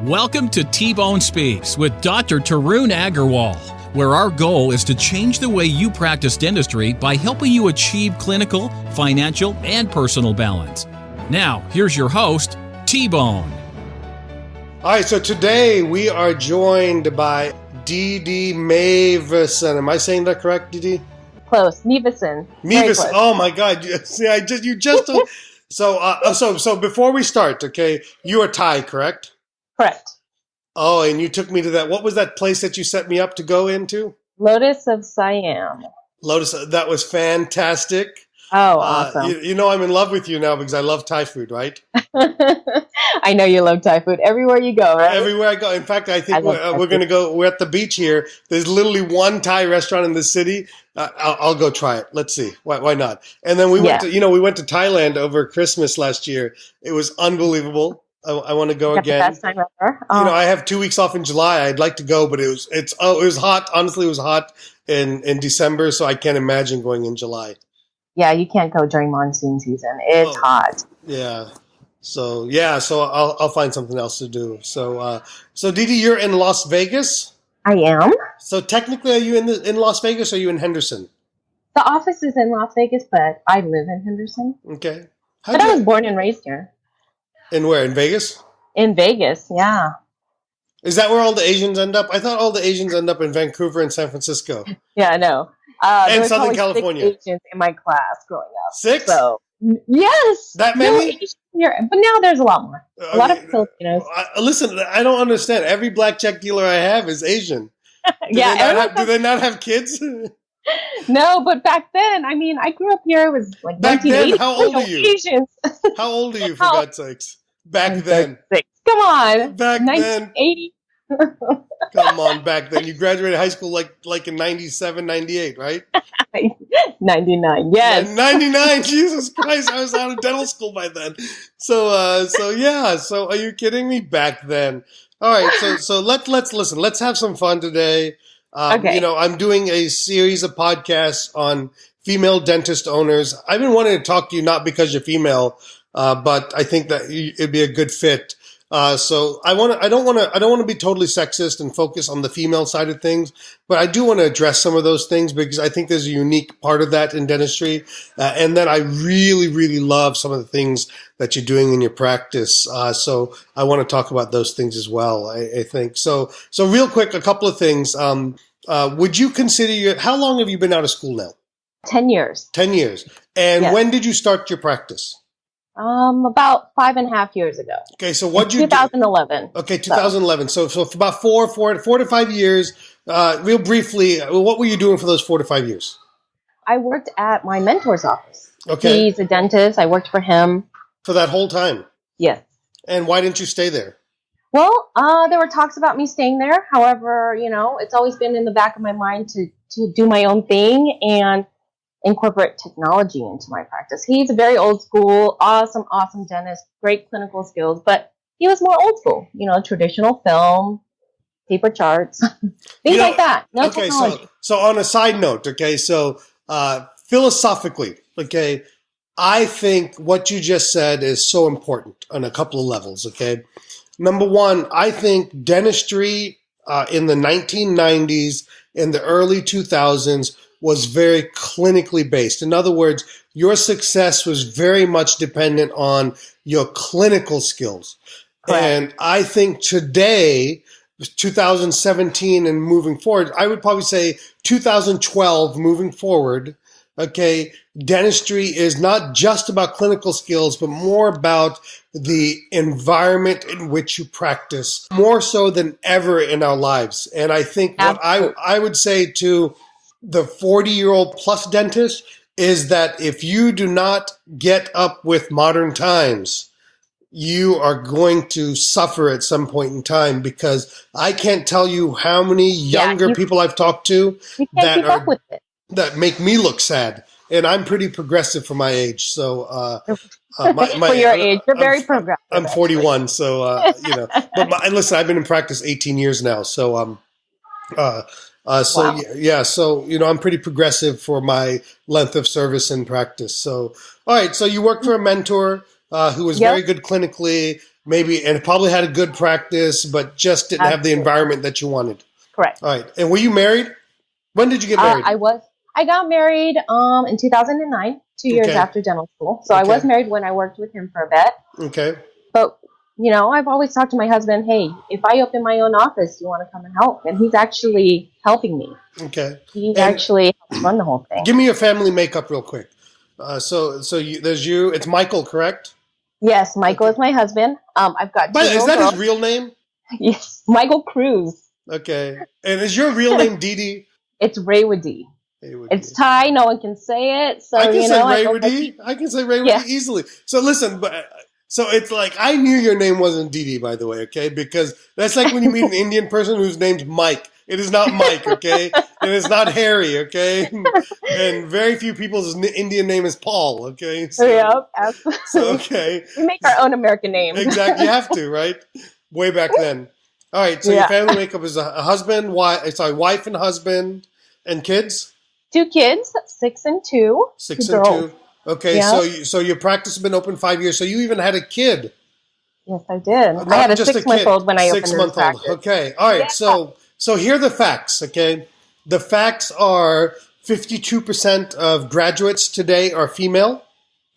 Welcome to T-Bone Speaks with Dr. Tarun Agarwal, where our goal is to change the way you practice dentistry by helping you achieve clinical, financial, and personal balance. Now, here's your host, T-Bone. All right, so today we are joined by Didi Meevasin. Am I saying that correct, Didi? Close. Meevasin. Meevasin. Oh my God! See, you just so before we start, okay? You are Thai, correct? Correct. Oh, and you took me to that. What was that place that you set me up to go into? Lotus of Siam. Lotus. That was fantastic. Oh, awesome. You know I'm in love with you now because I love Thai food, right? I know you love Thai food everywhere you go, right? Everywhere I go. In fact, I think we're going to go. We're at the beach here. There's literally one Thai restaurant in the city. I'll go try it. Let's see. Why not? And then we went to Thailand over Christmas last year. It was unbelievable. I want to go again. The best time ever. I have 2 weeks off in July. I'd like to go, but it was hot. Honestly, it was hot in December, so I can't imagine going in July. Yeah, you can't go during monsoon season. It's hot. Yeah. So I'll find something else to do. So Didi, you're in Las Vegas? I am. So technically, are you in Las Vegas or are you in Henderson? The office is in Las Vegas, but I live in Henderson. Okay. But I was born and raised here. In where? In Vegas? In Vegas, yeah. Is that where all the Asians end up? I thought all the Asians end up in Vancouver and San Francisco. Yeah, I know. And Southern California. 6 Asians in my class growing up. 6? So, yes. That many? Here, but now there's a lot more. A lot of Filipinos. Listen, I don't understand. Every blackjack dealer I have is Asian. Do they not have kids? No, but back then, I mean, I grew up here. It was like back 1980. then. How old are you? Asians. How old are you, for God's sakes? Back then. Come on. Back 1980. then. Come on, back then. You graduated high school like in 97, 98, right? 99, yes. 99, Jesus Christ. I was out of dental school by then. So are you kidding me? Back then. All right, so let's listen. Let's have some fun today. Okay. I'm doing a series of podcasts on female dentist owners. I've been wanting to talk to you not because you're female, but I think that it'd be a good fit. So I don't want to be totally sexist and focus on the female side of things, but I do want to address some of those things because I think there's a unique part of that in dentistry, and then I really, really love some of the things that you're doing in your practice. So I want to talk about those things as well. I think so. So real quick, a couple of things. Would you consider how long have you been out of school now? 10 years. 10 years. And yes. When did you start your practice? About 5.5 years ago. Okay, so what you 2011. Okay, 2011. So for about four to 5 years. Real briefly, what were you doing for those 4 to 5 years? I worked at my mentor's office. Okay, he's a dentist. I worked for him for that whole time. Yes. And why didn't you stay there? Well, there were talks about me staying there. However, it's always been in the back of my mind to do my own thing and incorporate technology into my practice. He's a very old school, awesome dentist, great clinical skills, but he was more old school, traditional film, paper charts, things like that. No technology. So on a side note, okay, so philosophically, okay, I think what you just said is so important on a couple of levels, okay? Number one, I think dentistry in the 1990s and the early 2000s was very clinically based. In other words, your success was very much dependent on your clinical skills. Correct. And I think today, 2017 and moving forward, I would probably say 2012 moving forward, okay, dentistry is not just about clinical skills, but more about the environment in which you practice, more so than ever in our lives. And I think what I would say to the 40-year-old plus dentist is that if you do not get up with modern times, you are going to suffer at some point in time, because I can't tell you how many younger people I've talked to that make me look sad. And I'm pretty progressive for my age. So, for your age, you're very progressive. I'm 41. So, but listen, I've been in practice 18 years now. So, I'm pretty progressive for my length of service in practice. So, all right. So you work for a mentor who was very good clinically, maybe, and probably had a good practice, but just didn't have the environment that you wanted. Correct. All right. And were you married? When did you get married? I got married in 2009, 2 years after dental school. So I was married when I worked with him for a bit. Okay. But, you know, I've always talked to my husband, hey, if I open my own office, you want to come and help? And he's actually helping me. Okay. He actually helps run the whole thing. Give me your family makeup real quick. There's you. It's Michael, correct? Yes, Michael is my husband. I've got two Is that girls. his real name? Yes, Michael Cruz. Okay. And is your real name Didi? It's Raywadi. It's Thai. No one can say it. So I can say Raywadi. I can say Raywadi easily. So listen, so it's like, I knew your name wasn't Didi, by the way, okay? Because that's like when you meet an Indian person whose name's Mike. It is not Mike, okay? And it's not Harry, okay? And very few people's Indian name is Paul, okay? So, absolutely. So, okay. We make our own American names. Exactly. You have to, right? Way back then. All right. So your family makeup is a husband, wife and husband, and kids? 2 kids, 6 and 2. 6 and 2. Okay. Yeah. So your practice has been open 5 years. So you even had a kid. Yes, I did. I had a 6-month-old when I opened the practice. Okay. All right. Yeah. So here are the facts, okay? The facts are 52% of graduates today are female.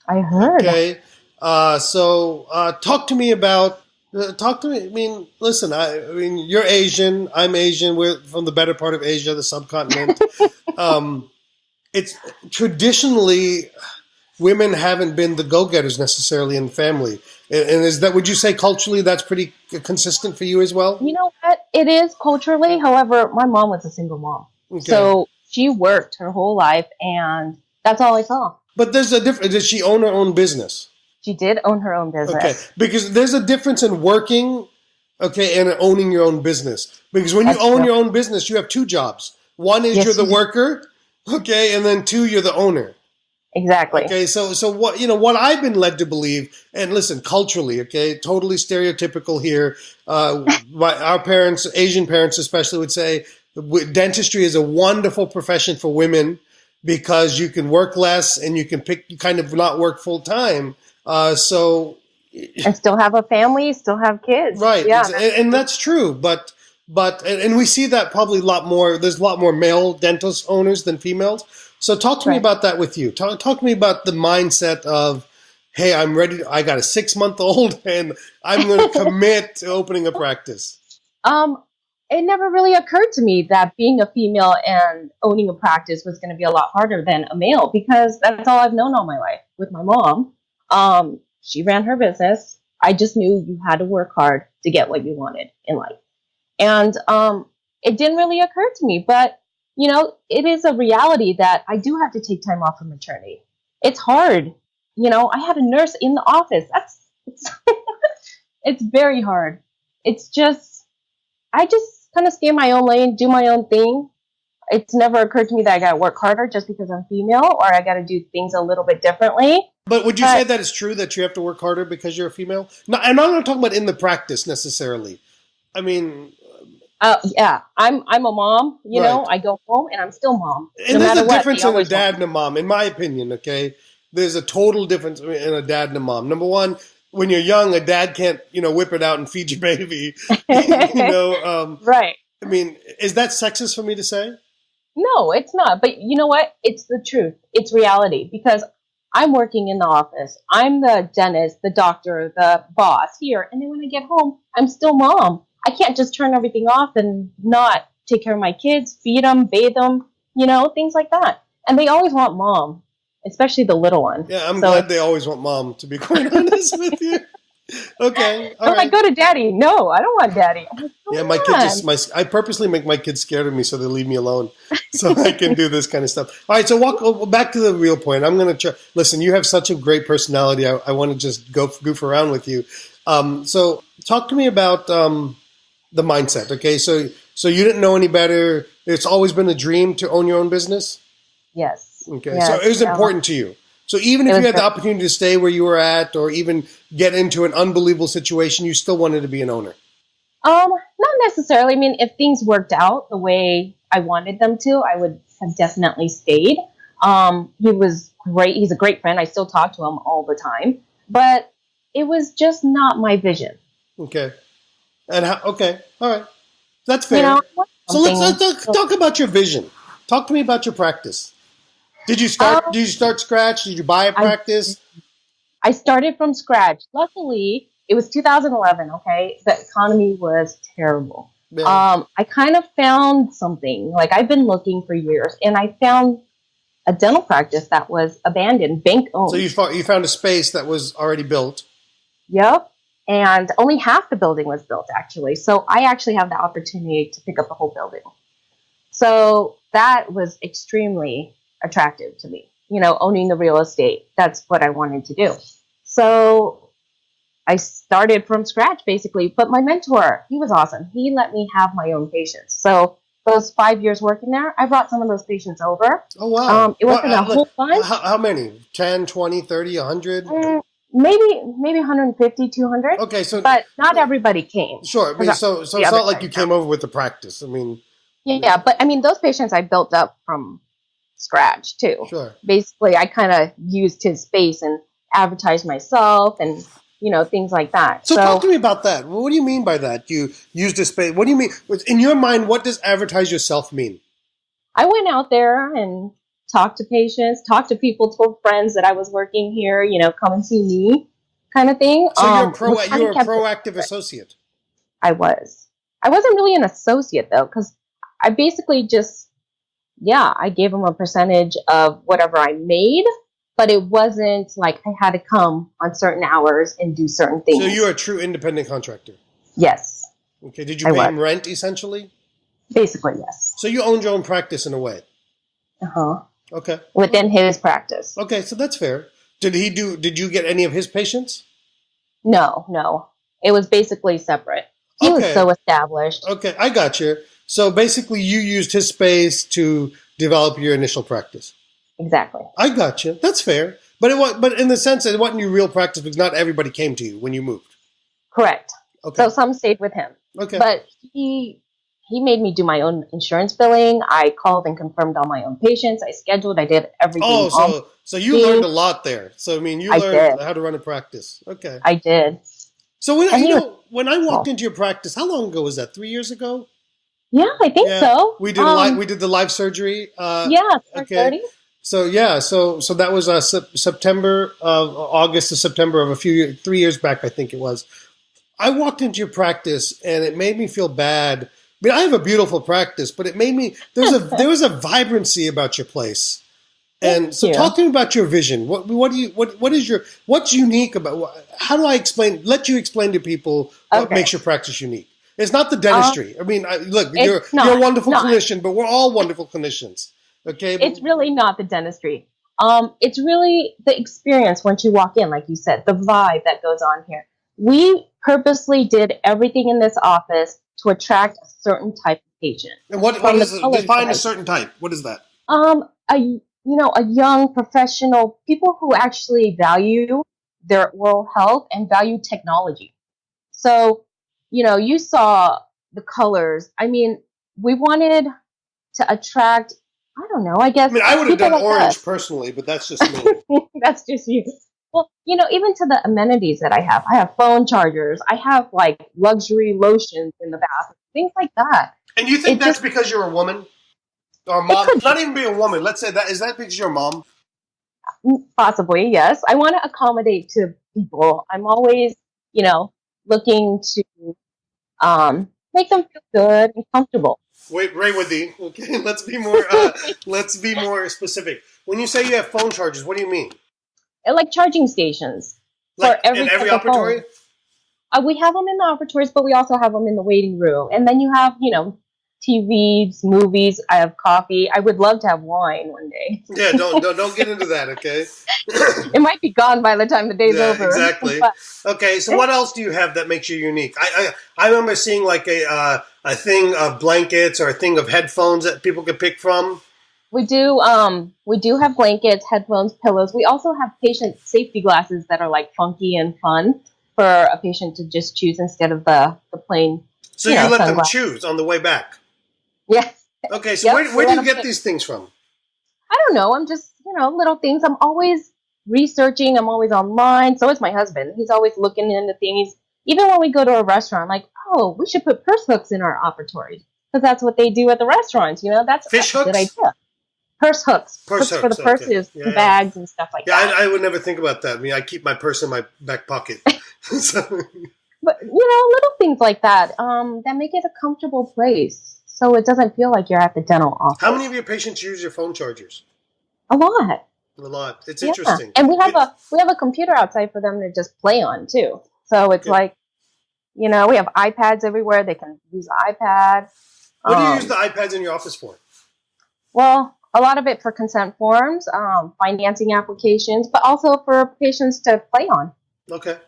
I heard. Okay. Talk to me about, I mean, listen, I mean, you're Asian, I'm Asian, we're from the better part of Asia, the subcontinent. It's traditionally, women haven't been the go-getters necessarily in family. And would you say culturally that's pretty consistent for you as well? You know what? It is culturally. However, my mom was a single mom. Okay. So she worked her whole life, and that's all I saw. But there's a difference. Did she own her own business? She did own her own business. Okay. Because there's a difference in working, and owning your own business. Because when you own your own business, you have 2 jobs. One is you're the worker, and then 2, you're the owner. Exactly. Okay, so what I've been led to believe, and listen, culturally, totally stereotypical here. Our parents, Asian parents especially, would say dentistry is a wonderful profession for women because you can work less and you can kind of not work full time. And still have a family, still have kids. Right. Yeah, and that's true, but we see that probably a lot more. There's a lot more male dentist owners than females. So talk to me about that with you. Talk to me about the mindset of, hey, I'm ready. I got a 6-month-old and I'm going to commit to opening a practice. It never really occurred to me that being a female and owning a practice was going to be a lot harder than a male, because that's all I've known all my life with my mom. She ran her business. I just knew you had to work hard to get what you wanted in life. And it didn't really occur to me, but you know, it is a reality that I do have to take time off from maternity. It's hard. You know, I had a nurse in the office. It's very hard. It's just, I just kind of stay in my own lane, do my own thing. It's never occurred to me that I got to work harder just because I'm female, or I got to do things a little bit differently. But would you say that it's true that you have to work harder because you're a female? No, and I'm not talking about in the practice necessarily. I mean... yeah, I'm a mom, you know, I go home and I'm still mom. And there's a difference in a dad and a mom, in my opinion, okay? There's a total difference in a dad and a mom. Number one, when you're young, a dad can't, whip it out and feed your baby, right. I mean, is that sexist for me to say? No, it's not. But you know what? It's the truth. It's reality, because I'm working in the office. I'm the dentist, the doctor, the boss here. And then when I get home, I'm still mom. I can't just turn everything off and not take care of my kids, feed them, bathe them, things like that. And they always want mom, especially the little one. Yeah, I'm glad they always want mom, to be quite honest with you. Okay. All right. Go to daddy. No, I don't want daddy. Yeah, my kids I purposely make my kids scared of me so they leave me alone so I can do this kind of stuff. All right, so back to the real point. I'm going to listen, you have such a great personality. I want to just goof around with you. So talk to me about the mindset, okay? So you didn't know any better. It's always been a dream to own your own business? Yes. Okay, yes, so it was important to you. So even if you had the opportunity to stay where you were at or even get into an unbelievable situation, you still wanted to be an owner? Not necessarily. I mean, if things worked out the way I wanted them to, I would have definitely stayed. He was great. He's a great friend. I still talk to him all the time. But it was just not my vision. Okay. And how? Okay. All right. That's fair. You know, So let's talk about your vision. Talk to me about your practice. Did you start scratch? Did you buy a practice? I started from scratch. Luckily, it was 2011. Okay, the economy was terrible. Yeah. I kind of found something. Like I've been looking for years, and I found a dental practice that was abandoned, bank owned. So you found a space that was already built. Yep. And only half the building was built, actually. So I actually have the opportunity to pick up the whole building. So that was extremely attractive to me. You know, owning the real estate. That's what I wanted to do. So I started from scratch, basically. But my mentor, he was awesome. He let me have my own patients. So those 5 years working there, I brought some of those patients over. Oh, wow. It wasn't a whole bunch. How many? 10, 20, 30, 100? Maybe 150, 200. Okay, but not everybody came. Sure. I mean, so it's not like you came over with the practice. I mean, yeah, but I mean, those patients I built up from scratch too. Sure. Basically, I kind of used his space and advertised myself and, you know, things like that. So talk to me about that. What do you mean by that? You used a space. What do you mean? In your mind, what does advertise yourself mean? I went out there and talked to patients, talked to people, told friends that I was working here, you know, come and see me kind of thing. So you're a proactive associate. I was. I wasn't really an associate, though, because I basically I gave them a percentage of whatever I made, but it wasn't like I had to come on certain hours and do certain things. So you're a true independent contractor? Yes. Okay. Did you pay him rent, essentially? Basically, yes. So you owned your own practice in a way? Uh-huh. Okay. Within his practice. Okay, so that's fair. Did you get any of his patients? No. It was basically separate. He was so established. Okay, I got you. So basically you used his space to develop your initial practice. Exactly. I got you. That's fair. But in the sense that it wasn't your real practice because not everybody came to you when you moved. Correct. Okay. So some stayed with him. Okay. But he made me do my own insurance billing. I called and confirmed all my own patients. I scheduled. I did everything. Oh, so you learned a lot there. So, I mean, you learned how to run a practice. Okay. I did. So, when I walked into your practice, how long ago was that? 3 years ago? Yeah, I think so. We did the live surgery. Okay. So, so that was August to September of 3 years back, I think it was. I walked into your practice, and it made me feel bad. I mean, I have a beautiful practice, but it made me there was a vibrancy about your place. And so talk to me about your vision. What's unique about how do I explain let you explain to people what makes your practice unique? It's not the dentistry. I mean, look, you're a wonderful clinician, but we're all wonderful clinicians. Okay? It's really not the dentistry. It's really the experience once you walk in, like you said, the vibe that goes on here. We purposely did everything in this office to attract a certain type of patient. And what is it? Define a certain type. What is that? A young professional, people who actually value their oral health and value technology. So, you saw the colors. I mean, we wanted to attract, I don't know, I guess. I mean, I would have done orange personally, but that's just me. That's just you. Well, even to the amenities that I have phone chargers, I have like luxury lotions in the bathroom, things like that. And you think that's because you're a woman? Or mom? Not even be a woman. Let's say that. Is that because you're a mom? Possibly, yes. I want to accommodate to people. I'm always, looking to make them feel good and comfortable. Wait, Raywadi. Okay, let's be more specific. When you say you have phone chargers, what do you mean? Like charging stations. Like in every operatory? We have them in the operatories, but we also have them in the waiting room. And then you have, TVs, movies. I have coffee. I would love to have wine one day. Yeah, don't get into that, okay? It might be gone by the time the day's over. Exactly. Okay, so what else do you have that makes you unique? I remember seeing like a thing of blankets or a thing of headphones that people could pick from. We do have blankets, headphones, pillows. We also have patient safety glasses that are like funky and fun for a patient to just choose instead of the plain. So you let them choose on the way back. Yes. Okay, so where do you get these things from? I don't know. I'm just, little things. I'm always researching. I'm always online. So is my husband. He's always looking into things. even when we go to a restaurant, like, oh, we should put purse hooks in our operatories because that's what they do at the restaurants. That's Fish a good hooks? idea. Purse hooks. Purse hooks for the hooks, okay. purses, Yeah, the yeah. bags, and stuff like that. Yeah, I would never think about that. I mean, I keep my purse in my back pocket. So, But, little things like that that make it a comfortable place so it doesn't feel like you're at the dental office. how many of your patients use your phone chargers? A lot. A lot. It's Yeah. interesting. And we have a computer outside for them to just play on, too. So it's like, we have iPads everywhere. They can use the iPad. What do you use the iPads in your office for? Well, a lot of it for consent forms, financing applications, but also for patients to play on. Okay.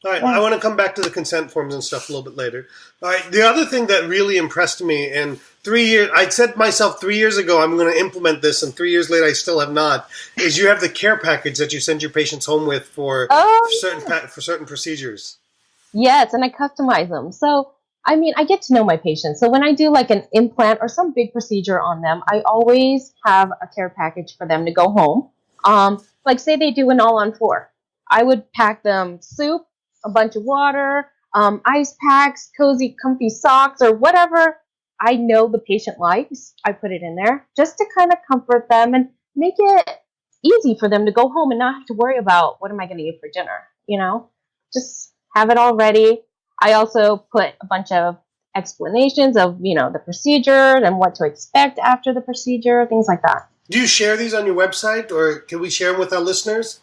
All right. I want to come back to the consent forms and stuff a little bit later. All right. The other thing that really impressed me, and I said to myself 3 years ago, I'm going to implement this, and 3 years later, I still have not, is you have the care package that you send your patients home with for certain procedures. Yes, and I customize them. So, I get to know my patients. So when I do like an implant or some big procedure on them, I always have a care package for them to go home. Like say they do an all-on-4. I would pack them soup, a bunch of water, ice packs, cozy, comfy socks, or whatever I know the patient likes. I put it in there just to kind of comfort them and make it easy for them to go home and not have to worry about what am I going to eat for dinner, Just have it all ready. I also put a bunch of explanations of, the procedure and what to expect after the procedure, things like that. Do you share these on your website, or can we share them with our listeners?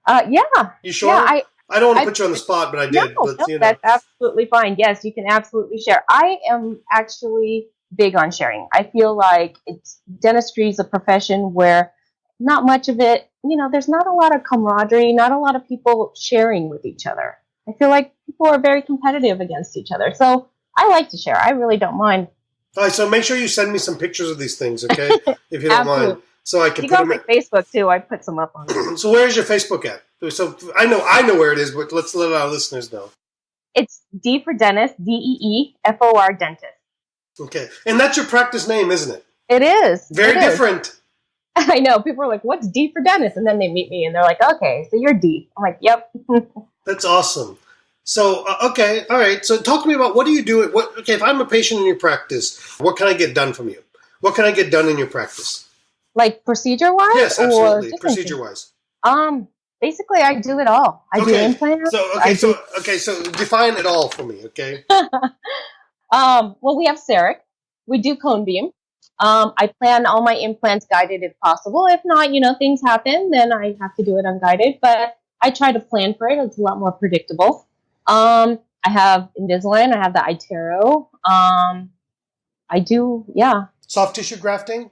Yeah. You sure? Yeah, I don't want to put you on the spot, but I did. No, that's absolutely fine. Yes, you can absolutely share. I am actually big on sharing. I feel like dentistry is a profession where not much of it, there's not a lot of camaraderie, not a lot of people sharing with each other. I feel like people are very competitive against each other. So I like to share. I really don't mind. All right, so make sure you send me some pictures of these things, okay? If you don't mind. So I can you put go them on my Facebook too. I put some up on there. So where's your Facebook at? So I know where it is, but let's let our listeners know. It's D for dentist, DEEFOR dentist. Okay. And that's your practice name, isn't it? It is. Very different. I know. People are like, what's D for dentist? And then they meet me and they're like, okay, so you're D. I'm like, yep. That's awesome. So, okay. All right. So talk to me about what do you do? If I'm a patient in your practice, what can I get done from you? What can I get done in your practice? Like procedure-wise? Yes, absolutely. Procedure-wise. Basically, I do it all. I do implants. So define it all for me, okay? Well, we have CEREC. We do cone beam. I plan all my implants guided if possible. If not, things happen, then I have to do it unguided. But I try to plan for it. It's a lot more predictable. I have Invisalign. I have the iTero. I do, Soft tissue grafting?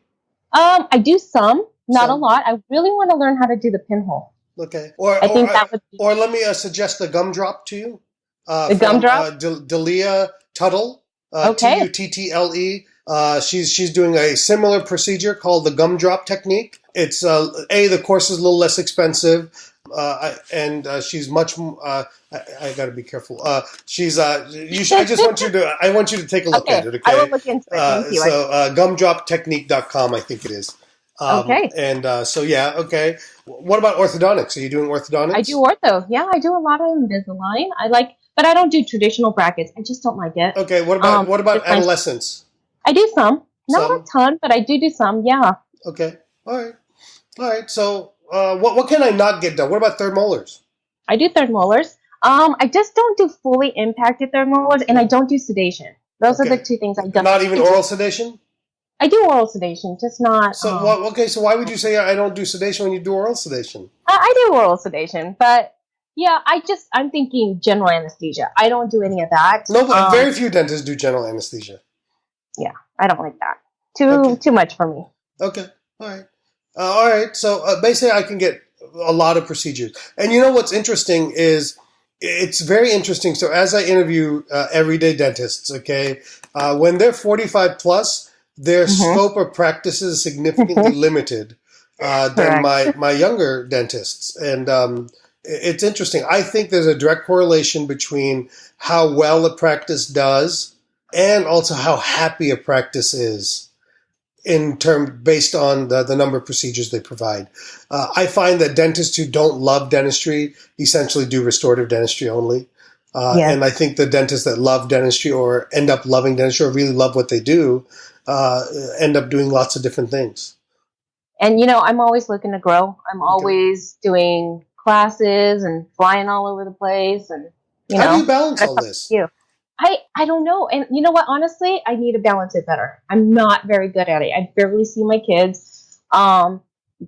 I do some, not a lot. I really want to learn how to do the pinhole. Okay. I think that would be... Or let me suggest the gumdrop to you. The gumdrop? Delia Tuttle. Okay. Tuttle. She's doing a similar procedure called the Gumdrop Technique. It's the course is a little less expensive, and she's much. I got to be careful. I want you to take a look at it. Okay. I will look into it. Thank you. So gumdroptechnique.com, I think it is. Okay. And okay. What about orthodontics? Are you doing orthodontics? I do ortho. Yeah, I do a lot of Invisalign. But I don't do traditional brackets. I just don't like it. Okay. What about adolescents? I do some. Not a ton, but I do some. Yeah. Okay. All right. So, what can I not get done? What about third molars? I do third molars. I just don't do fully impacted third molars, and I don't do sedation. Those are the two things I don't. Not even oral sedation? I do oral sedation, just not... So, so why would you say I don't do sedation when you do oral sedation? I do oral sedation, but yeah, I'm thinking general anesthesia. I don't do any of that. No, but very few dentists do general anesthesia. Yeah, I don't like that. Too much for me. Okay, all right. So basically I can get a lot of procedures. And you know what's interesting is... It's very interesting. So as I interview everyday dentists, okay, when they're 45 plus, their scope of practice is significantly limited than my younger dentists. And it's interesting. I think there's a direct correlation between how well a practice does and also how happy a practice is based on the number of procedures they provide. I find that dentists who don't love dentistry essentially do restorative dentistry only. And I think the dentists that love dentistry or end up loving dentistry or really love what they do end up doing lots of different things. And, I'm always looking to grow. I'm always doing classes and flying all over the place. And, how do you balance all this? I don't know. And you know what? Honestly, I need to balance it better. I'm not very good at it. I barely see my kids.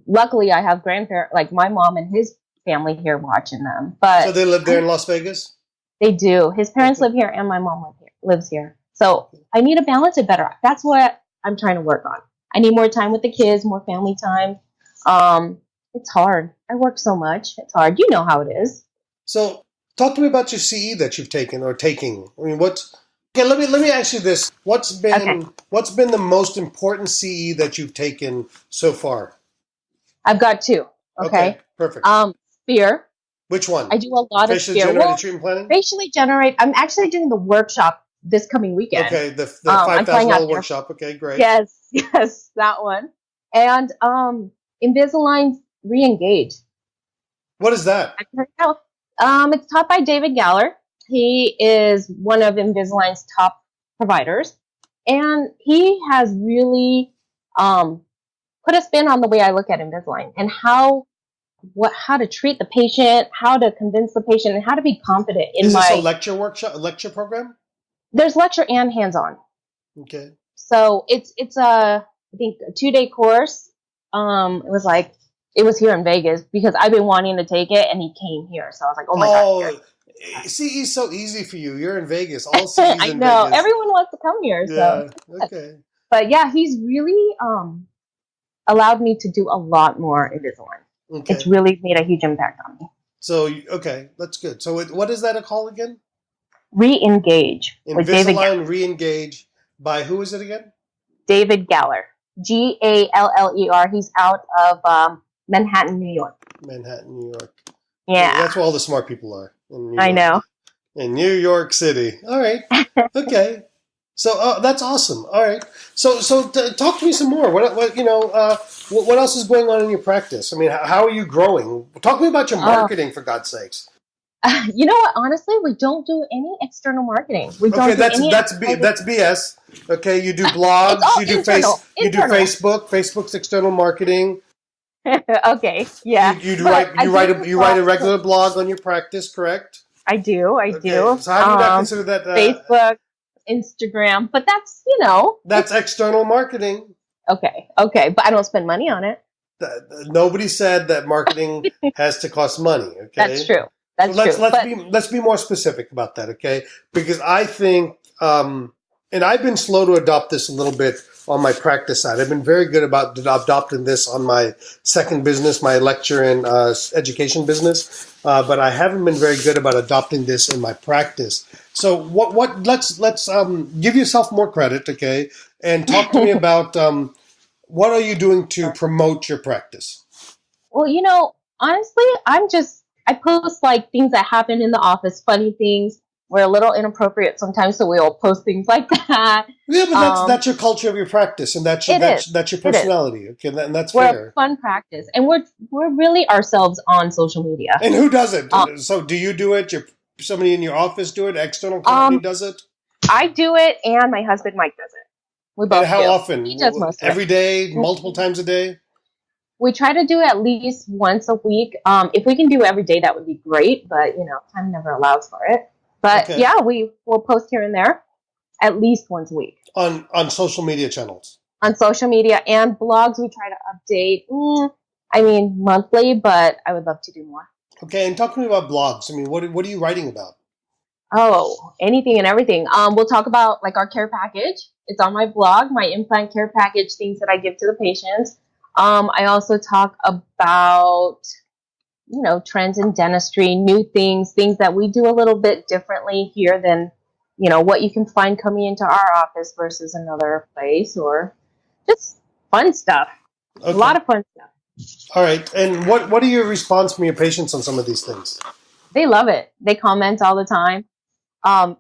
Luckily, I have grandparents, like my mom and his family here watching them. But so they live there in Las Vegas? They do. His parents live here and my mom lives here. So I need to balance it better. That's what I'm trying to work on. I need more time with the kids, more family time. It's hard. I work so much. It's hard. You know how it is. So talk to me about your CE that you've taken or taking. I mean, let me ask you this. What's been the most important CE that you've taken so far? I've got 2. Okay. Perfect. Sphere. Which one? I do a lot of facially generated treatment planning? Facially generate. I'm actually doing the workshop this coming weekend. Okay, the $5,000 workshop. Okay, great. Yes, that one. And Invisalign Re-Engage. What is that? It's taught by David Galler. He is one of Invisalign's top providers. And he has really put a spin on the way I look at Invisalign and how to treat the patient, how to convince the patient, and how to be confident in Is this a lecture workshop, a lecture program? There's lecture and hands-on. Okay. So it's I think a 2-day course. It was here in Vegas because I've been wanting to take it, and he came here. So I was like, oh my God. CE is so easy for you. You're in Vegas. All CE's in Vegas. I know. Everyone wants to come here. So. Yeah. Okay. But yeah, he's really allowed me to do a lot more Invisalign. Okay. It's really made a huge impact on me. So, okay, that's good. So what is that called again? Re-Engage. Invisalign Re-Engage by who is it again? David Galler. Galler. He's out of Manhattan, New York. Manhattan, New York. Yeah. That's where all the smart people are. In New York. I know. In New York City. All right. Okay. So that's awesome. All right. So talk to me some more. What else is going on in your practice? I mean, how are you growing? Talk to me about your marketing, for God's sakes. You know what? Honestly, we don't do any external marketing. That's BS. Okay, you do blogs. You do Facebook. Facebook's external marketing. Okay. Yeah. You write a regular blog on your practice, correct? I do. So how do you not consider that Facebook? Instagram, but that's, That's external marketing. Okay, but I don't spend money on it. Nobody said that marketing has to cost money, okay? That's true. Let's be more specific about that, okay? Because I think, and I've been slow to adopt this a little bit on my practice side. I've been very good about adopting this on my second business, my lecture and education business, but I haven't been very good about adopting this in my practice. So let's give yourself more credit, okay? And talk to me about what are you doing to promote your practice? Well, honestly, I post like things that happen in the office, funny things. We're a little inappropriate sometimes, so we'll post things like that. Yeah, but that's your culture of your practice, and that's your personality. Okay, and that's fair. We're a fun practice, and we're really ourselves on social media. And who does it? So do you do it? Somebody in your office do it? External company does it? I do it, and my husband Mike does it. We both. And how often? He does most of it. Every day, multiple times a day. We try to do it at least once a week. If we can do every day, that would be great. But time never allows for it. But yeah, we will post here and there at least once a week. On social media channels? On social media and blogs, we try to update, monthly, but I would love to do more. Okay, and talk to me about blogs. I mean, what are you writing about? Oh, anything and everything. We'll talk about like our care package. It's on my blog, my implant care package, things that I give to the patients. I also talk about trends in dentistry, new things that we do a little bit differently here than, what you can find coming into our office versus another place, or just fun stuff. Okay. A lot of fun stuff. All right. And what are your response from your patients on some of these things? They love it. They comment all the time.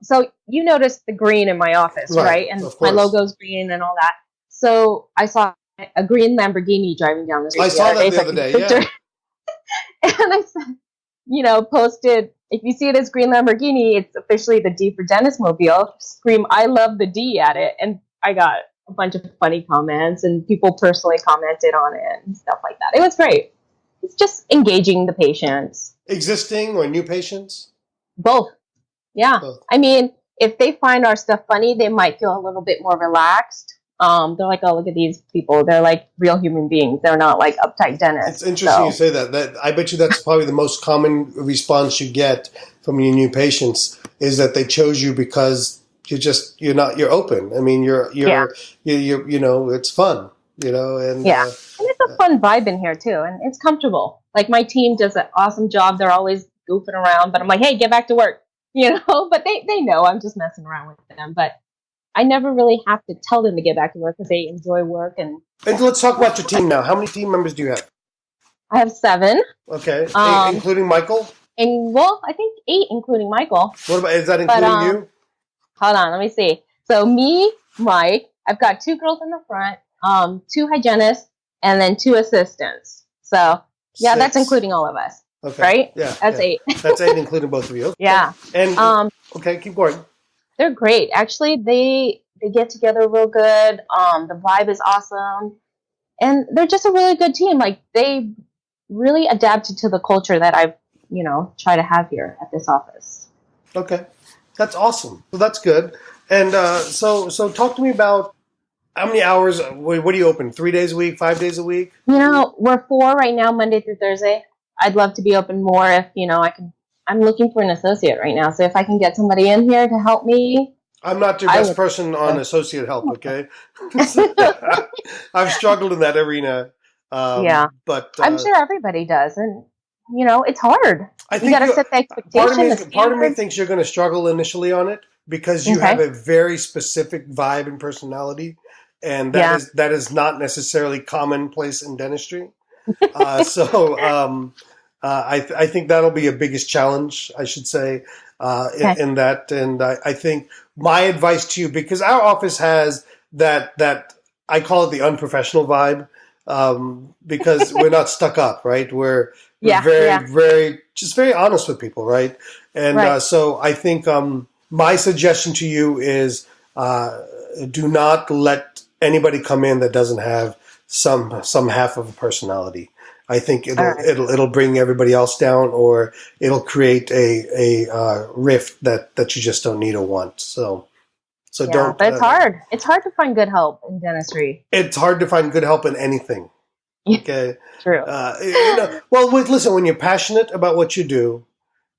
So you noticed the green in my office, right? And my logo's green and all that. So I saw a green Lamborghini driving down the street. I saw that the other day, yeah. And I said, posted if you see this green Lamborghini, it's officially the D for Dentist Mobile. Scream, I love the D at it. And I got a bunch of funny comments and people personally commented on it and stuff like that. It was great. It's just engaging the patients. Existing or new patients? Both. Yeah. Both. I mean, if they find our stuff funny, they might feel a little bit more relaxed. They're like, oh, look at these people. They're like real human beings. They're not like uptight dentists. It's interesting you say that. That I bet you that's probably the most common response you get from your new patients is that they chose you because you're open. I mean, you're it's fun, and yeah, and it's a fun vibe in here too, and it's comfortable. Like my team does an awesome job. They're always goofing around, but I'm like, hey, get back to work, But they know I'm just messing around with them, but I never really have to tell them to get back to work because they enjoy work. And let's talk about your team now. How many team members do you have? I have 7. Okay, including Michael? I think 8, including Michael. What about, is that including you? Hold on, let me see. So me, Mike, I've got 2 girls in the front, 2 hygienists, and then 2 assistants. So, yeah, 6. That's including all of us. Okay. Right? Yeah. That's 8. That's 8, including both of you. Okay. Yeah. And, okay, keep going. They're great. Actually, they get together real good. The vibe is awesome. And they're just a really good team. Like, they really adapted to the culture that I've, try to have here at this office. Okay. That's awesome. So that's good. And so talk to me about how many hours, what do you open, 3 days a week, 5 days a week? We're 4 right now, Monday through Thursday. I'd love to be open more if, I can. I'm looking for an associate right now. So if I can get somebody in here to help me. I'm not your best person on associate help, okay? I've struggled in that arena. But I'm sure everybody does. And, it's hard. I think you got to set the expectation. Part of me thinks you're going to struggle initially on it because you have a very specific vibe and personality. And that is not necessarily commonplace in dentistry. I think that'll be a biggest challenge, I should say, in that. And I think my advice to you, because our office has that I call it the unprofessional vibe, because we're not stuck up, right? We're very honest with people, right? And so I think my suggestion to you is do not let anybody come in that doesn't have some half of a personality. I think it'll bring everybody else down, or it'll create a rift that you just don't need or want. So don't. But it's hard. It's hard to find good help in dentistry. It's hard to find good help in anything. Okay. True. Listen. When you're passionate about what you do,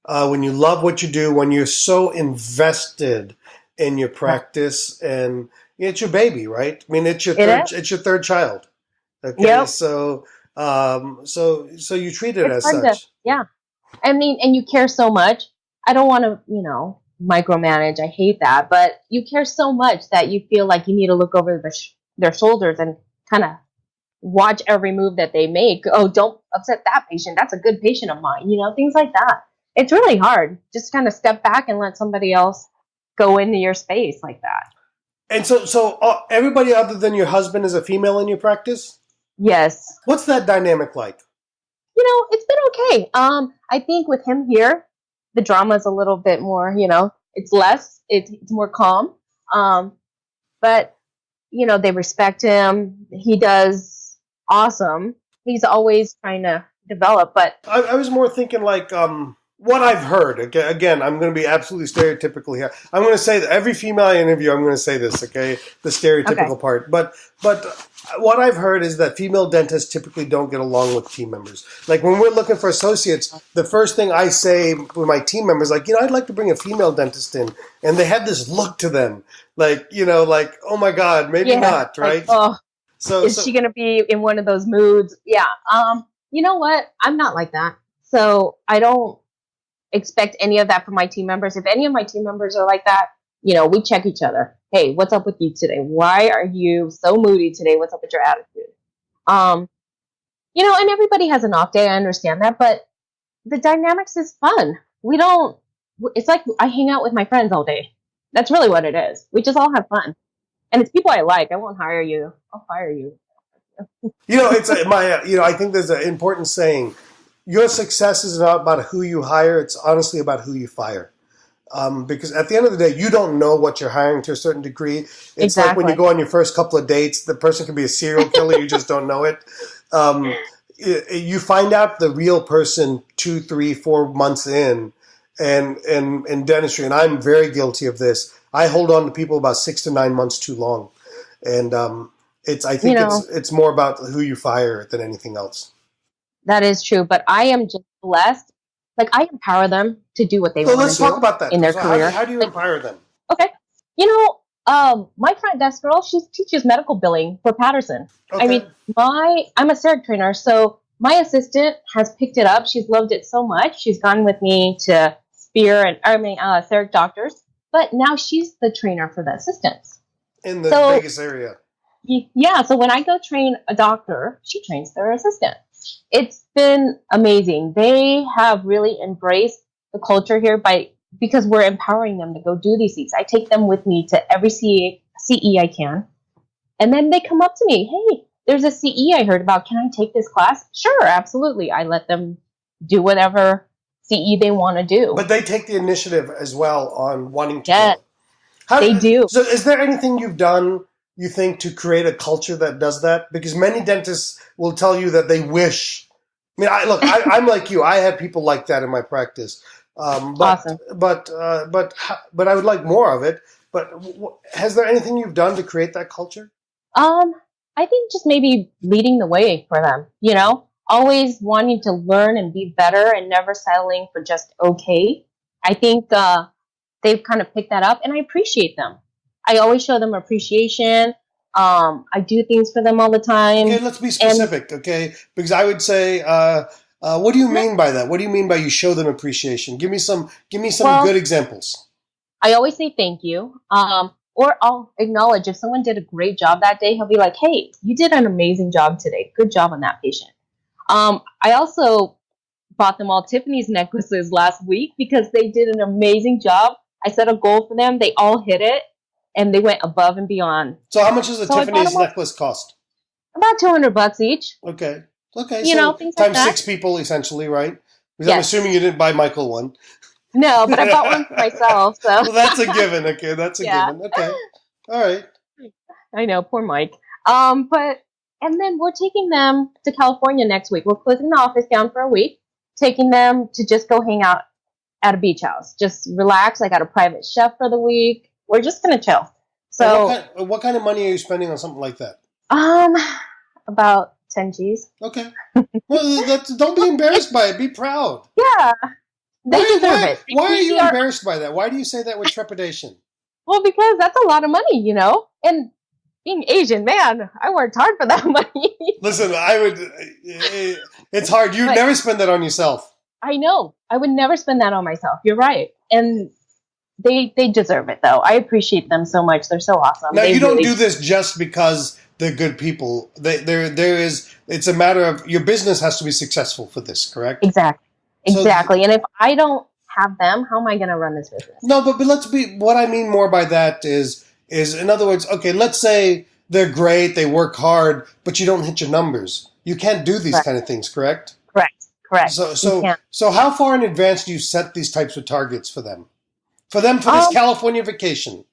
when you love what you do, when you're so invested in your practice, and it's your baby, right? I mean, it's your third child. Okay. Yep. So you treat it as such. I mean, and you care so much. I don't want to, micromanage. I hate that. But you care so much that you feel like you need to look over their shoulders and kind of watch every move that they make. Oh, don't upset that patient. That's a good patient of mine. Things like that. It's really hard. Just kind of step back and let somebody else go into your space like that. And so everybody other than your husband is a female in your practice? Yes. What's that dynamic like? It's been okay. I think with him here, the drama is a little bit more, it's less, it's more calm. But, they respect him. He does awesome. He's always trying to develop, but I was more thinking like, what I've heard, again, I'm going to be absolutely stereotypical here. I'm going to say that every female I interview, I'm going to say this, okay? The stereotypical part. But what I've heard is that female dentists typically don't get along with team members. Like when we're looking for associates, the first thing I say with my team members, like, I'd like to bring a female dentist in. And they have this look to them, like, oh my God, maybe not, right? Like, is she going to be in one of those moods? Yeah. You know what? I'm not like that. So I don't expect any of that from my team members. If any of my team members are like that, we check each other. Hey, what's up with you today? Why are you so moody today? What's up with your attitude? And everybody has an off day. I understand that, but the dynamics is fun. It's like I hang out with my friends all day. That's really what it is. We just all have fun. And it's people I like. I won't hire you. I'll fire you. It's I think there's an important saying. your success is not about who you hire. It's honestly about who you fire. Because at the end of the day, you don't know what you're hiring to a certain degree. It's like when you go on your first couple of dates, the person can be a serial killer. You just don't know it. You find out the real person 2, 3, 4 months in dentistry. And I'm very guilty of this. I hold on to people about 6 to 9 months too long. And I think it's more about who you fire than anything else. That is true. But I am just blessed. Like, I empower them to do what they want to do. Let's talk about that in their career. How do you empower them? Okay. My front desk girl, she teaches medical billing for Patterson. Okay. I mean, I'm a CERG trainer, so my assistant has picked it up. She's loved it so much. She's gone with me to CERG doctors, but now she's the trainer for the assistants. In the Vegas area. Yeah, so when I go train a doctor, she trains their assistant. It's been amazing. They have really embraced the culture here because we're empowering them to go do these things. I take them with me to every CE I can. And then they come up to me, hey, there's a CE I heard about. Can I take this class? Sure, absolutely. I let them do whatever CE they want to do. But they take the initiative as well on wanting to Yeah, they do. So is there anything you've done, you think, to create a culture that does that? Because many dentists will tell you that they wish. I mean, I'm like you. I had people like that in my practice. Awesome. But I would like more of it. But has there anything you've done to create that culture? I think just maybe leading the way for them. Always wanting to learn and be better and never settling for just okay. I think they've kind of picked that up, and I appreciate them. I always show them appreciation. I do things for them all the time. Okay, let's be specific, okay? Because I would say, what do you mean by that? What do you mean by you show them appreciation? Give me some good examples. I always say thank you. Or I'll acknowledge if someone did a great job that day, he'll be like, hey, you did an amazing job today. Good job on that patient. I also bought them all Tiffany's necklaces last week because they did an amazing job. I set a goal for them. They all hit it. And they went above and beyond. So how much does a Tiffany's necklace cost? About $200 each. Okay. So things times like 6 people, essentially, right? Because yes. I'm assuming you didn't buy Michael one. No, but I bought one for myself. So. Well, that's a given. Okay, that's a given. Okay. All right. I know, poor Mike. And then we're taking them to California next week. We're closing the office down for a week, taking them to just go hang out at a beach house. Just relax. I got a private chef for the week. We're just going to chill. So what kind of money are you spending on something like that? About 10 G's. Okay. Well, don't be embarrassed by it. Be proud. Yeah. They deserve it. Why are you embarrassed by that? Why do you say that with trepidation? Well, because that's a lot of money, And being Asian, man, I worked hard for that money. Listen, it's hard. You'd never spend that on yourself. I know. I would never spend that on myself. You're right. And they deserve it, though. I appreciate them so much. They're so awesome. Now, you don't do this just because they're good people. It's a matter of your business has to be successful for this, correct? Exactly. And if I don't have them, how am I going to run this business? No, but what I mean more by that is in other words, okay, let's say they're great, they work hard, but you don't hit your numbers. You can't do these kind of things, correct? Correct. So how far in advance do you set these types of targets for them? For this California vacation.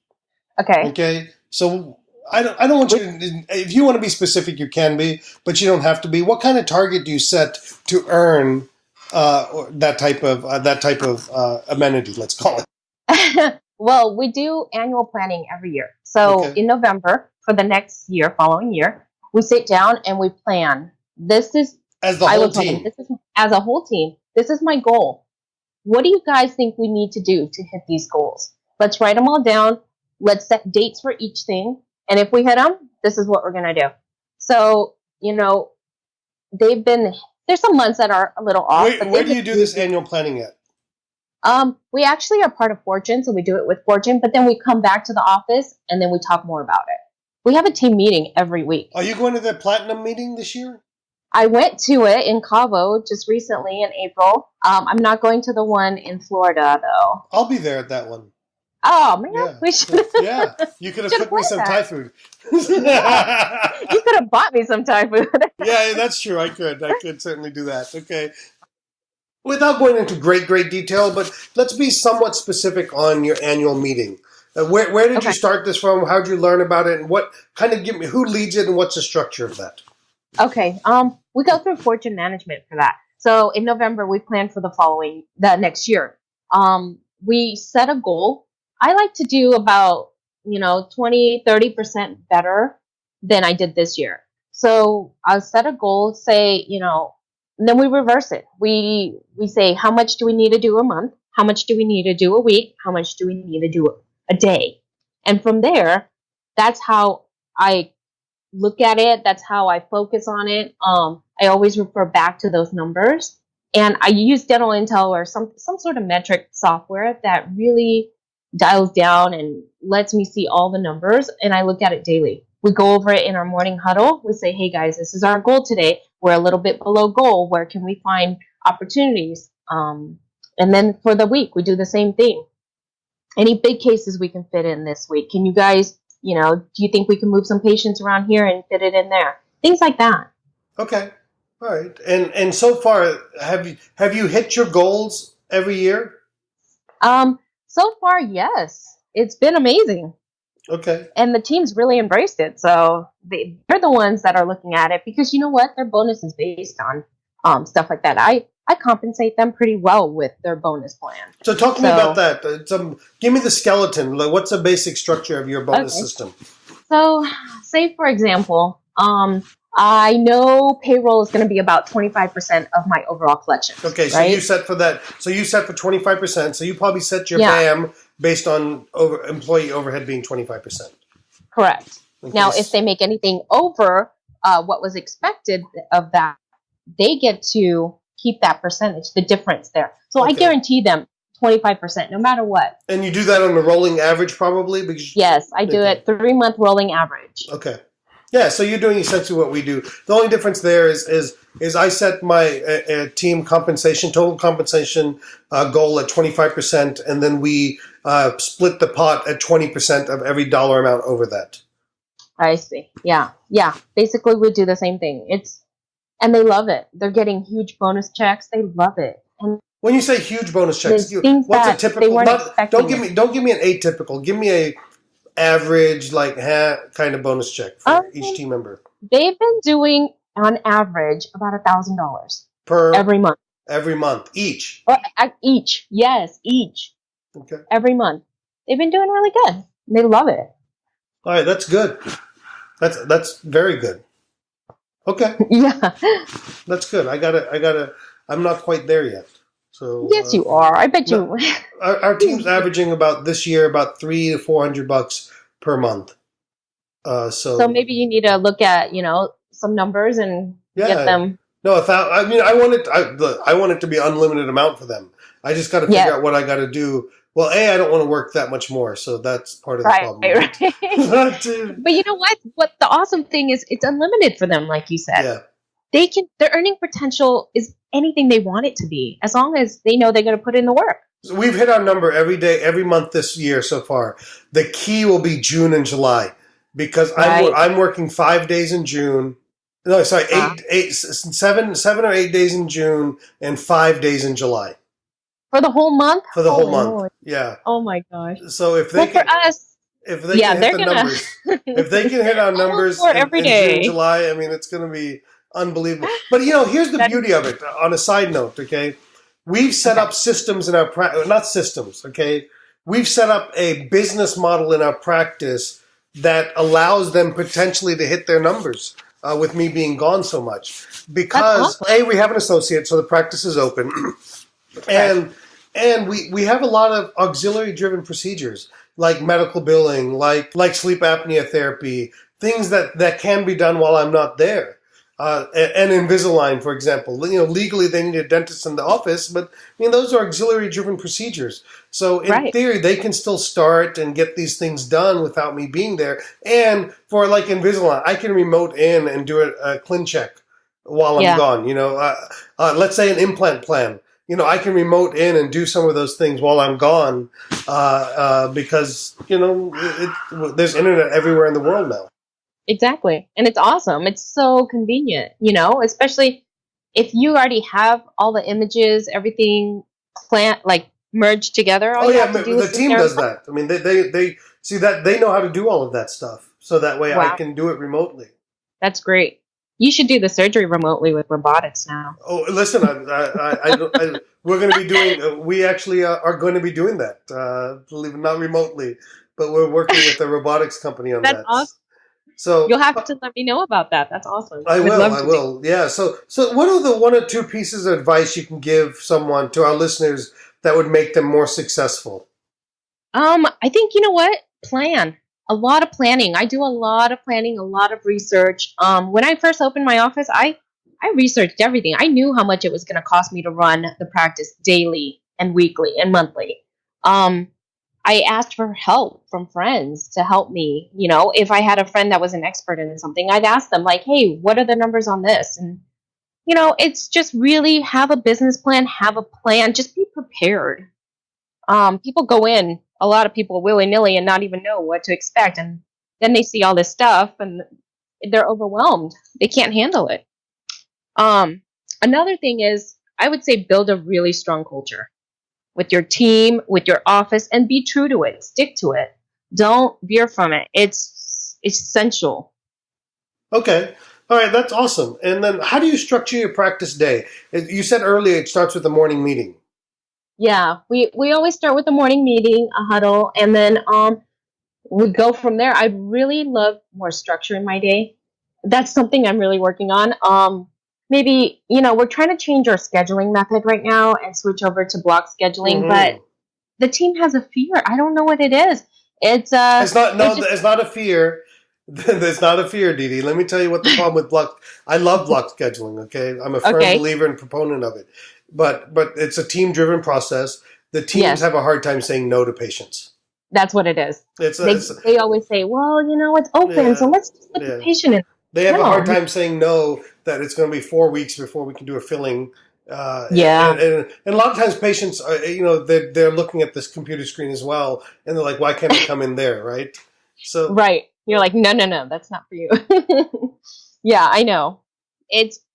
Okay. So I don't want you to, if you want to be specific, you can be, but you don't have to be. What kind of target do you set to earn that type of amenity? Let's call it. Well, we do annual planning every year. So in November for the next year, following year, we sit down and we plan. This is as the whole team. As a whole team. This is my goal. What do you guys think we need to do to hit these goals? Let's write them all down. Let's set dates for each thing. And if we hit them, this is what we're going to do. So, there's some months that are a little off. Where do you do this annual planning at? We actually are part of Fortune, so we do it with Fortune, but then we come back to the office and then we talk more about it. We have a team meeting every week. Are you going to the Platinum meeting this year? I went to it in Cabo just recently in April. I'm not going to the one in Florida, though. I'll be there at that one. Oh, man. We should. Yeah. You could have cooked me some Thai food. Yeah. You could have bought me some Thai food. Yeah, that's true. I could certainly do that. Okay. Without going into great detail, but let's be somewhat specific on your annual meeting. Where did you start this from? How did you learn about it? And what kind of who leads it and what's the structure of that? Okay. We go through fortune management for that. So in November, we plan for the next year. We set a goal. I like to do about, 20, 30% better than I did this year. So I'll set a goal, say, and then we reverse it. We say, how much do we need to do a month? How much do we need to do a week? How much do we need to do a day? And from there, that's how I look at it. That's how I focus on it. I always refer back to those numbers. And I use Dental Intel or some sort of metric software that really dials down and lets me see all the numbers. And I look at it daily. We go over it in our morning huddle. We say, hey, guys, this is our goal today. We're a little bit below goal. Where can we find opportunities? And then for the week, we do the same thing. Any big cases we can fit in this week? Can you guys, do you think we can move some patients around here and fit it in there? Things like that. Okay. All right. And so far, have you hit your goals every year? So far, yes. It's been amazing. Okay. And the team's really embraced it. So they're the ones that are looking at it because you know what? Their bonus is based on stuff like that. I compensate them pretty well with their bonus plan. So talk to me about that. Give me the skeleton. Like, what's the basic structure of your bonus system? So say, for example, I know payroll is going to be about 25% of my overall collection. Okay, so right? you set for that. So you set for 25%. So you probably set your BAM based on employee overhead being 25%. Correct. Okay. Now, if they make anything over what was expected of that, they get to keep that percentage, the difference there. So I guarantee them 25%, no matter what. And you do that on a rolling average, probably? Yes, I do it 3-month rolling average. Okay. Yeah, so you're doing essentially what we do. The only difference there is I set my team compensation, total compensation goal at 25%, and then we split the pot at 20% of every dollar amount over that. I see. Yeah. Basically, we do the same thing. And they love it. They're getting huge bonus checks. They love it. And when you say huge bonus checks, what's a typical? Don't give me an atypical. Give me a average kind of bonus check for each team member. They've been doing on average about $1,000 per every month. Every month, each. Each, yes, each. Okay. Every month, they've been doing really good. They love it. All right, that's good. That's very good. Okay. Yeah. That's good. I gotta. I'm not quite there yet. So yes, you are. I bet you. Our team's averaging about this year about $300 to $400 per month. So maybe you need to look at some numbers and get them. No, I want it to be unlimited amount for them. I just got to figure out what I got to do. Well, I don't want to work that much more, so that's part of the problem. Right. But you know what? What the awesome thing is, it's unlimited for them, like you said. Yeah. Their earning potential is anything they want it to be, as long as they know they're going to put in the work. So we've hit our number every day, every month this year so far. The key will be June and July because I'm working 5 days in June. No, sorry, 7 or 8 days in June and 5 days in July. For the whole month? For the whole month, yeah. Oh my gosh! So if they for us, if they can hit the numbers, if they can hit our numbers in June and July, I mean, it's going to be unbelievable. But here's the beauty of it. On a side note, okay, we've set up systems in our not systems, okay. We've set up a business model in our practice that allows them potentially to hit their numbers with me being gone so much. Because we have an associate, so the practice is open. And we have a lot of auxiliary driven procedures like medical billing, like sleep apnea therapy, things that can be done while I'm not there. And Invisalign, for example, legally they need a dentist in the office, but those are auxiliary driven procedures. So in theory, they can still start and get these things done without me being there. And for like Invisalign, I can remote in and do a clean check while I'm gone. Let's say an implant plan. I can remote in and do some of those things while I'm gone because, there's internet everywhere in the world now. Exactly. And it's awesome. It's so convenient, especially if you already have all the images, everything merged together, all Oh you yeah, have to do the is sit team there and does that. I mean, they see that they know how to do all of that stuff, so that way I wow, can do it remotely. that's great. You should do the surgery remotely with robotics now. Oh, listen, we're going to be doing. We actually are going to be doing that. Believe it, not remotely, but we're working with a robotics company on That's that. awesome. So You'll have to let me know about that. That's awesome. I Would will. love I to do. will. Yeah. So what are the one or two pieces of advice you can give someone to our listeners that would make them more successful? I think you know what? Plan. A lot of planning. I do a lot of planning, a lot of research. When I first opened my office, I researched everything. I knew how much it was going to cost me to run the practice daily and weekly and monthly. Um, I asked for help from friends to help me. You know, if I had a friend that was an expert in something, I'd ask them like, "Hey, what are the numbers on this?" And you know, it's just really have a business plan, have a plan, just be prepared. People go in, a lot of people willy nilly and not even know what to expect. And then they see all this stuff and they're overwhelmed. They can't handle it. Another thing is, I would say build a really strong culture with your team, with your office, and be true to it. Stick to it. Don't veer from it. It's essential. Okay. All right. That's awesome. And then, how do you structure your practice day? You said earlier it starts with a morning meeting. Yeah, we always start with a morning meeting, a huddle, and then we go from there. I really love more structure in my day. That's something I'm really working on. Maybe, you know, we're trying to change our scheduling method right now and switch over to block scheduling, Mm-hmm. but the team has a fear. I don't know what it is. It's It's not. No, it's just it's not a fear. There's not a fear, Dee Dee. Let me tell you what the problem with block. I love block scheduling. Okay, I'm a firm okay. believer and proponent of it. But it's a team driven process. The teams Yes, have a hard time saying no to patients. that's what it is. It's, They it's they always say, well, you know, it's open, so yeah, let's just put the yeah. patient in. They have a No, hard time saying no. That it's going to be 4 weeks before we can do a filling. yeah, And a lot of times patients, are, you know, they're looking at this computer screen as well, and they're like, why can't I come in there, right? So right. You're like, no, no, no, that's not for you. Yeah, I know.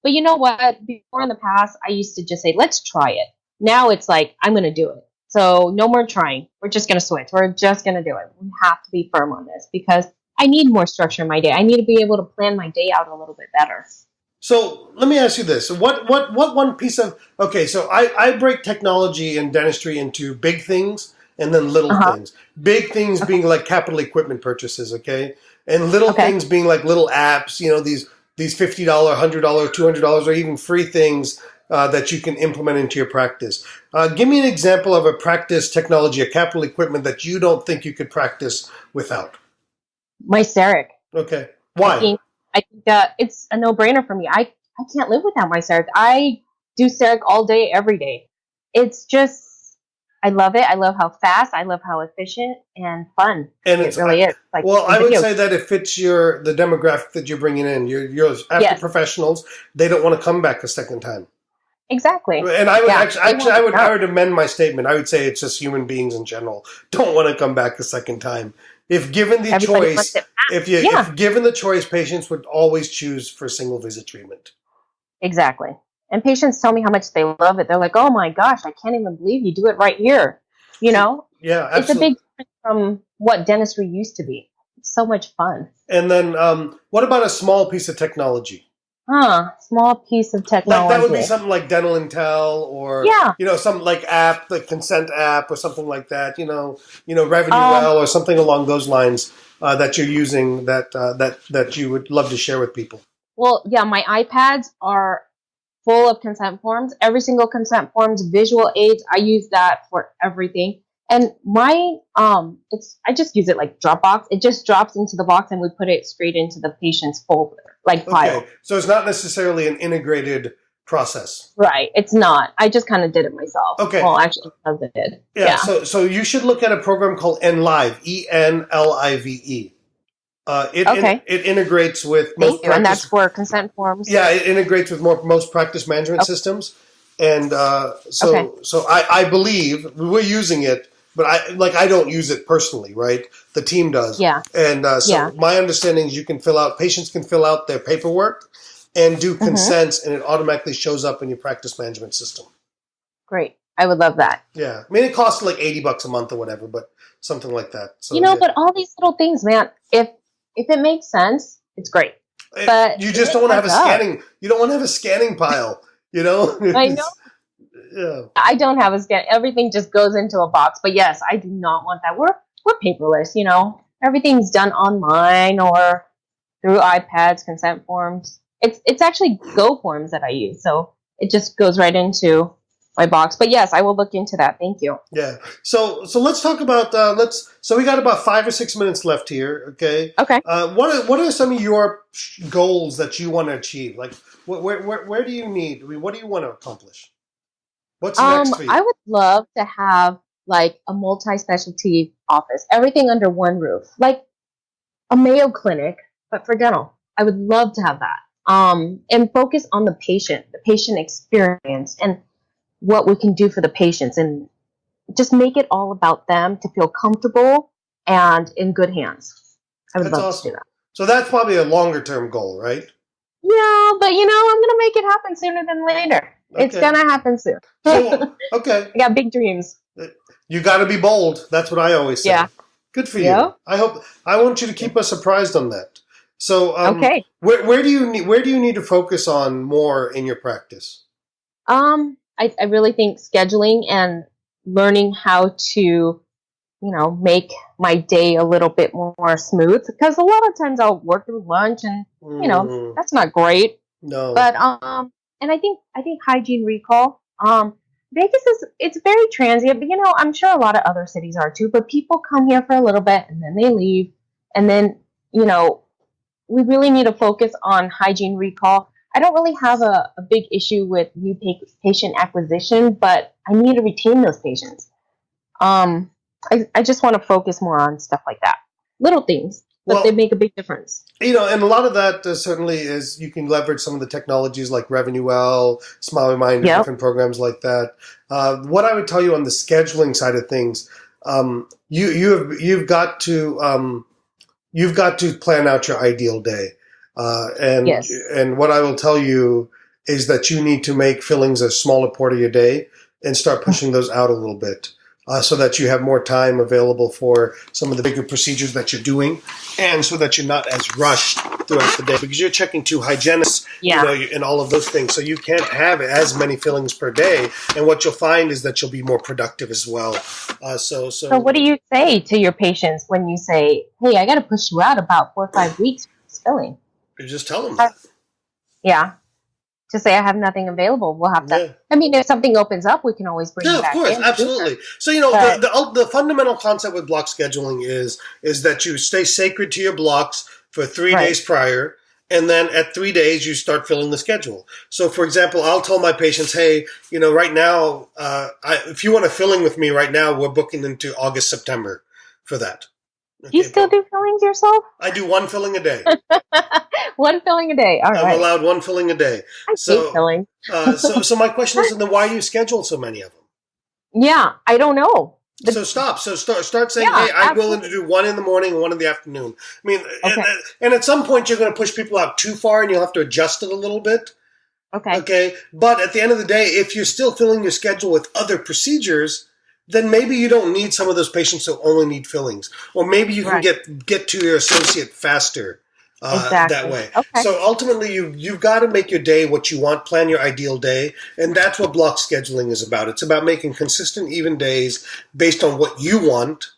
But you know what? Before in the past, I used to just say, let's try it. Now it's like, I'm going to do it. So no more trying. We're just going to switch. We're just going to do it. We have to be firm on this because I need more structure in my day. I need to be able to plan my day out a little bit better. So let me ask you this: what one piece of okay? So I break technology and dentistry into big things and then little Uh-huh. things. Big things Okay. being like capital equipment purchases, okay, and little Okay. things being like little apps. You know, these $50, $100, $200, or even free things that you can implement into your practice. Give me an example of a practice technology, a capital equipment that you don't think you could practice without. My CEREC. Okay, I why? think I think it's a no-brainer for me. I can't live without my CEREC. I do CEREC all day, every day. It's just I love it. I love how fast. I love how efficient and fun And it it's really is. Like well, a I would video. say that it fits the demographic that you're bringing in. You're after Yes, professionals. They don't want to come back a second time. exactly. And I would Yeah, they actually want it I now. would amend my statement. I would say it's just human beings in general don't want to come back a second time. If given the Everybody wants choice, it fast. Yeah, if given the choice, patients would always choose for single visit treatment. exactly. And patients tell me how much they love it. They're like, "Oh my gosh, I can't even believe you do it right here." You know, Yeah, it's a big absolutely. difference from what dentistry used to be. It's so much fun. And then, what about a small piece of technology? Small piece of Like that would be technology. something like Dental Intel, or Yeah. something like app, the consent app, or something like that. Revenue Um, Well, or something along those lines that you're using that you would love to share with people. well, yeah, my iPads are full of consent forms. Every single consent forms, visual aids. I use that for everything. And my it's I just use it like Dropbox. It just drops into the box and we put it straight into the patient's folder, like Okay, file. so it's not necessarily an integrated process. Right. It's not. I just kind of did it myself. Okay, Well, actually, my husband did. yeah. Yeah. So you should look at a program called NLive, ENLIVE. Okay. It integrates with Thank most you. And that's practice. for consent forms. Yeah, it integrates with most practice management Okay. systems, and Okay. so I believe we're using it, but I don't use it personally, right? The team does, Yeah. and Yeah. so my understanding is patients can fill out their paperwork, and do consents, and it automatically shows up in your practice management system. Great. I would love that. Yeah. I mean, it costs like $80 a month or whatever, but something like that. So, but all these little things, man, if it makes sense, it's great. But you just don't want to have a scanning. You don't want to have a scanning pile, I know. Yeah. I don't have a scan. Everything just goes into a box. But yes, I do not want that. We're paperless, Everything's done online or through iPads, consent forms. It's actually Go forms that I use. So it just goes right into my box. But yes, I will look into that. Thank you. Yeah. So let's talk about so we got about 5 or 6 minutes left here. Okay. Okay. What are some of your goals that you want to achieve? Like where do you need? I mean, what do you want to accomplish? What's next for you? I would love to have like a multi-specialty office, everything under one roof, like a Mayo Clinic, but for dental. I would love to have that. And focus on the patient experience, and what we can do for the patients, and just make it all about them to feel comfortable and in good hands. I would love to do that. So that's probably a longer term goal, right? Yeah, but I'm going to make it happen sooner than later. Okay. It's going to happen soon. Okay. I got big dreams. You got to be bold. That's what I always say. Yeah. Good for you. I want you to keep us surprised on that. So, okay. Where do you need to focus on more in your practice? I really think scheduling and learning how to, make my day a little bit more smooth, because a lot of times I'll work through lunch and, that's not great. No. But, and I think hygiene recall, Vegas it's very transient, but I'm sure a lot of other cities are too, but people come here for a little bit and then they leave. And then, we really need to focus on hygiene recall. I don't really have a big issue with new patient acquisition, but I need to retain those patients. I just want to focus more on stuff like that. Little things, but they make a big difference. And a lot of that certainly is you can leverage some of the technologies like RevenueWell, Smiley Mind, different programs like that. What I would tell you on the scheduling side of things, you've got to plan out your ideal day. And what I will tell you is that you need to make fillings a smaller part of your day and start pushing those out a little bit, so that you have more time available for some of the bigger procedures that you're doing, and so that you're not as rushed throughout the day, because you're checking 2 hygienists, and all of those things. So you can't have as many fillings per day. And what you'll find is that you'll be more productive as well. So what do you say to your patients when you say, hey, I got to push you out about 4 or 5 weeks for filling? You just tell them that. Yeah. Just say I have nothing available. We'll have to. Yeah. I mean, if something opens up, we can always bring it back in. Yeah, of course, absolutely. So the fundamental concept with block scheduling is that you stay sacred to your blocks for 3 days prior, and then at 3 days you start filling the schedule. So, for example, I'll tell my patients, hey, right now, if you want a filling with me right now, we're booking into August, September for that. Okay, do you still do fillings yourself? I do 1 filling a day. 1 filling a day. All right. I'm allowed 1 filling a day. I hate filling. So my question is, then why do you schedule so many of them? Yeah, I don't know. So stop. So start saying, hey, I'm willing to do 1 in the morning and 1 in the afternoon. I mean, and at some point you're going to push people out too far, and you'll have to adjust it a little bit. Okay. But at the end of the day, if you're still filling your schedule with other procedures, then maybe you don't need some of those patients who only need fillings. Or maybe you can get to your associate faster that way. Okay. So ultimately, you've got to make your day what you want, plan your ideal day, and that's what block scheduling is about. It's about making consistent, even days based on what you want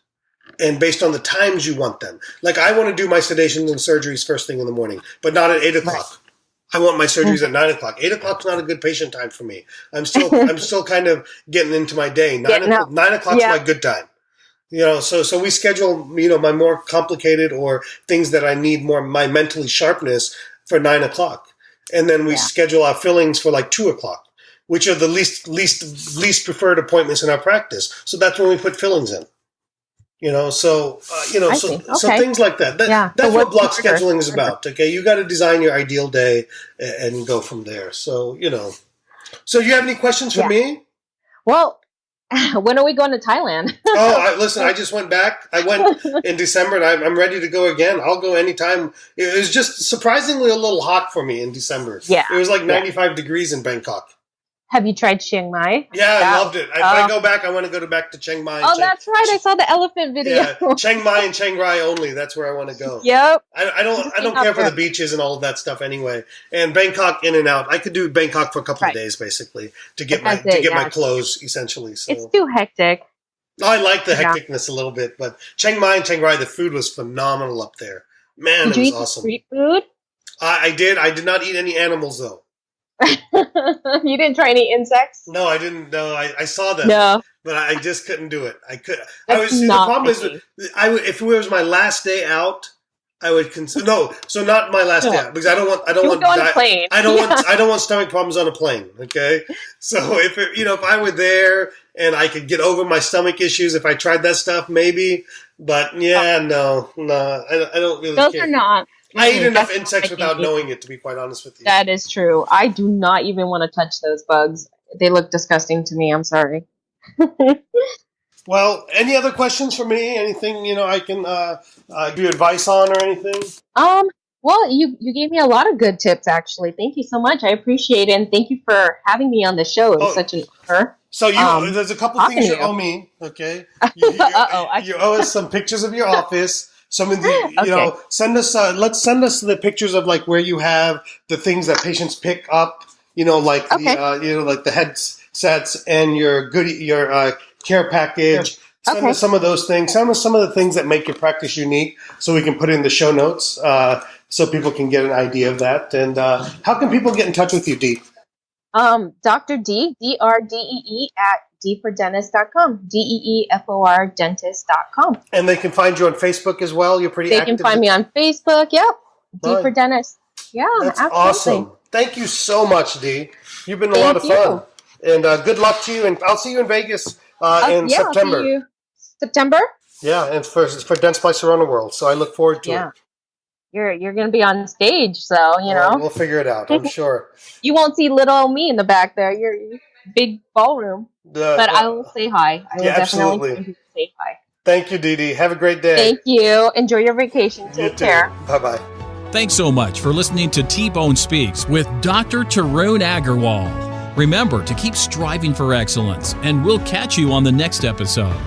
and based on the times you want them. Like, I want to do my sedations and surgeries first thing in the morning, but not at 8 o'clock. Right. I want my surgeries at 9 o'clock. 8 o'clock's not a good patient time for me. I'm still kind of getting into my day. 9 o'clock's my good time. So we schedule, my more complicated or things that I need more my mentally sharpness for 9 o'clock. And then we schedule our fillings for like 2 o'clock, which are the least preferred appointments in our practice. So that's when we put fillings in. So things like that. That's what block scheduling is about. Okay, you got to design your ideal day and go from there. So So you have any questions for me? Well, When are we going to Thailand? Listen, I just went back. I went in December, and I'm ready to go again. I'll go anytime. It was just surprisingly a little hot for me in December. Yeah. It was like 95 degrees in Bangkok. Have you tried Chiang Mai? Yeah, I loved it. If I go back, I want to go back to Chiang Mai. That's right. I saw the elephant video. Yeah, Chiang Mai and Chiang Rai only. That's where I want to go. Yep. I don't care for the beaches and all of that stuff anyway. And Bangkok in and out. I could do Bangkok for a couple of days basically to get my clothes essentially. So it's too hectic. I like the hecticness a little bit, but Chiang Mai and Chiang Rai, the food was phenomenal up there. Man, it was awesome. Street food? I did. I did not eat any animals though. You didn't try any insects? No, I didn't. No, I saw them. No. But I just couldn't do it. I could. The problem is, if it was my last day out, I would consider. No, so not my last day out because I don't want. I don't want stomach problems on a plane. Okay, so if I were there and I could get over my stomach issues, if I tried that stuff, maybe. But no, I don't really. Those care. are not. I eat enough insects without knowing it, to be quite honest with you. That is true. I do not even want to touch those bugs. They look disgusting to me. I'm sorry. Well, any other questions for me? Anything, I can give you advice on or anything? Well, you gave me a lot of good tips, actually. Thank you so much. I appreciate it. And thank you for having me on the show. It was such an honor. So there's a couple things you owe me, okay? You owe us some pictures of your office. Some of the, send us. Let's send us the pictures of like where you have the things that patients pick up. Like the headsets and your care package. Send us some of those things. Send us some of the things that make your practice unique, so we can put in the show notes, so people can get an idea of that. And how can people get in touch with you, Dee? Dr. D, DRDEE at dfordentist.com, DEEFOR dentist.com. And they can find you on Facebook as well. You're pretty active. They can find me on Facebook. Yep. D for dentist. Yeah. That's absolutely. Awesome. Thank you so much, Dee. You've been a lot of fun. And good luck to you. And I'll see you in Vegas in September. I'll see you. September? Yeah, and for Dent Splice around the world. So I look forward to it. You're going to be on stage, so, We'll figure it out, I'm sure. You won't see little old me in the back there. You're big ballroom. But I will say hi. I will definitely say hi. Thank you, Dee Dee. Have a great day. Thank you. Enjoy your vacation. Take care. Bye-bye. Thanks so much for listening to T-Bone Speaks with Dr. Tarun Agarwal. Remember to keep striving for excellence, and we'll catch you on the next episode.